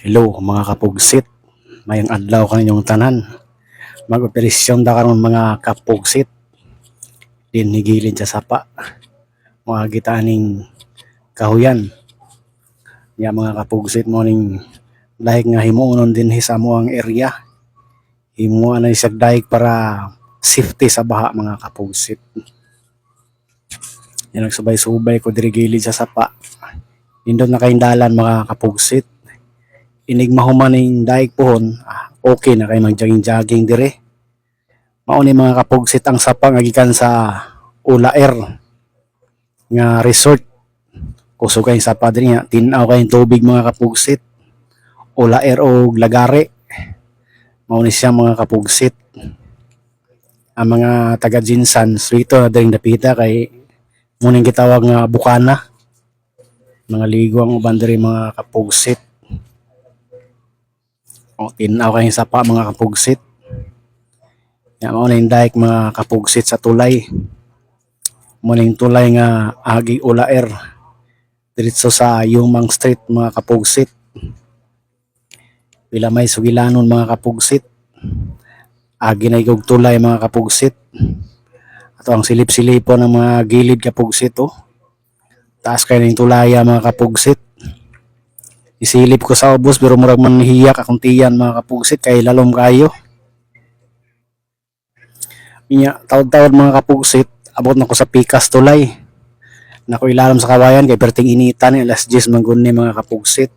Hello mga kapugsit, mayang adlaw kaninyong tanan. Mag-operasyon da karon mga kapugsit. Din higilid sa sapa. Mga gitaaning kahuyan. Ya mga kapugsit mo ning dahig nga himuonon din sa mo ang area. Himuon na isag dahig para safety sa baha mga kapugsit. Yan nagsubay-subay ko diri gilid sa sapa. Nindot na kaindalan mga kapugsit. Inig mahuman ning daig pohon, okay na kay mag-jogging-jogging dire. Mao ni mga kapugsit ang sapa nga gikan sa Ulaer nga resort. Kusog kay sapa diri nga tin-aw kay tubig mga kapugsit. Ulaer og Lagare. Mao ni siya mga kapugsit. Ang mga taga Jinsan suito na diri dapita kay muning gitawag nga bukana. Mga ligwang uban diri mga kapugsit. O tinaw kay sapa mga kapugsit. Ya mao na daik mga kapugsit sa tulay. Muning tulay nga agi Ulaer. Diretso sa Yumang Street mga kapugsit. Pila may sugilanon mga kapugsit. Agi na igog tulay mga kapugsit. Ato ang silip-silipon ng mga gilid kapugsit oh. Taas kay ning tulaya mga kapugsit. Isilip ko sa ubos pero murag man hiyak akong tiyan mga kapugsit kay lalom kayo. Inya tawd-tawd mga kapugsit, abot na ko sa pikas tulay. Nako ilalam sa kawayan kay perting initan ni alas 10 man ni mga kapugsit.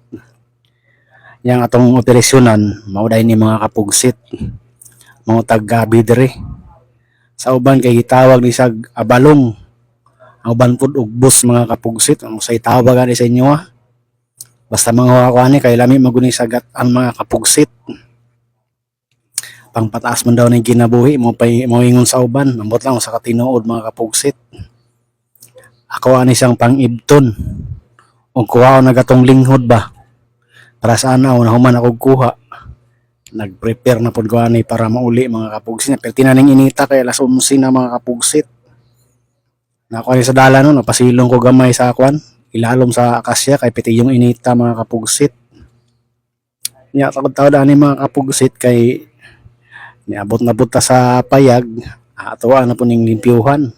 Yang atong operasyonan mao ni mga kapugsit. Mga tag-gabi dire. Sa uban kay gitawag ni sag abalong. Ang uban pud og bus mga kapugsit, ang say tawag ani sa inyo Basta mga kuani kay lami maguni sagat ang mga kapugsit. Pangpataas man daw ning kinabuhi mo ingon sa uban, ambot lang sa katinuod mga kapugsit. Ako ani siyang pang-ibton. Og kuha na gatong linghod ba. Para sa anaw na human ako kuha. Nag-prepare na pud ko ani para mauli mga kapugsit. Pero tinaning inita kay alas 11 na mga kapugsit. Nako ani sa dala no, napasilong ko gamay sa akwan. Ilalom sa akasya kay piti yung inita mga kapugsit. Nya tawad ani mga kapugsit kay niabot na buta sa payag, atuwa na po ning limpyuhan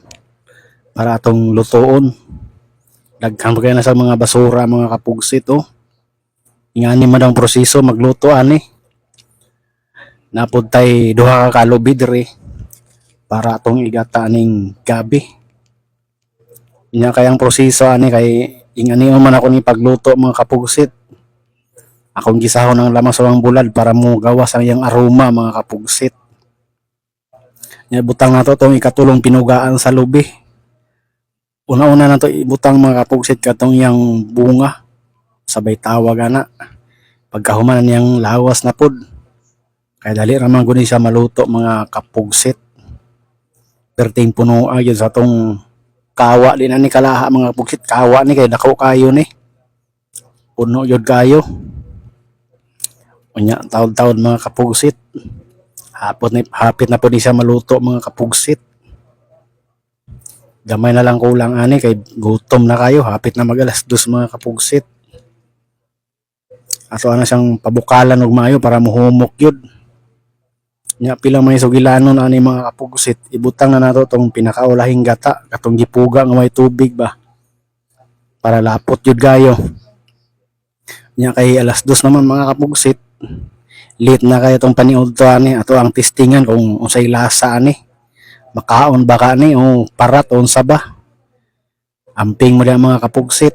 para atong lutoon. Daghan pa kay na sa mga basura mga kapugsit oh. Ingani man ang proseso magluto ani. Napod tay duha ka kalubi diri para atong igata ning gabi. Inya kayang proseso ani kay ingani man ako ni pagluto mga kapugsit. Akong gisahon ng lamang sa bulad para mo gawas ang iyang aroma mga kapugsit. Nya butang nato tong ikatulong pinugaan sa lubi. Una-una na to ibutang mga kapugsit katong iyang bunga. Sabay tawag ana. Pagkahuman niyang lawas na pud. Kay dali ra man guni siya maluto mga kapugsit. Perting puno gyud sa tong kawa din ani kalaha mga kapugsit. Kawa ni kay dako kayo ni. Puno yun kayo. Unya taod-taod mga kapugsit. Hapit na po ni siya maluto mga kapugsit. Gamay na lang kulang ani kay gutom na kayo. Hapit na mag-alas 2 mga kapugsit. Ato na siyang pabukalan og maayo para muhumok yun. Nya pilang may sugilanon ani mga kapugsit. Ibutang na nato tong pinakaulahing gata. Katong gipuga nga may tubig ba. Para lapot yun kayo. Nya kay alas 2 naman mga kapugsit. Late na kayo tong paniudto ani. Ato ang testingan kung unsay lasa ani. Makaon ba ka ni o parat o unsa ba. Amping mo lang mga kapugsit.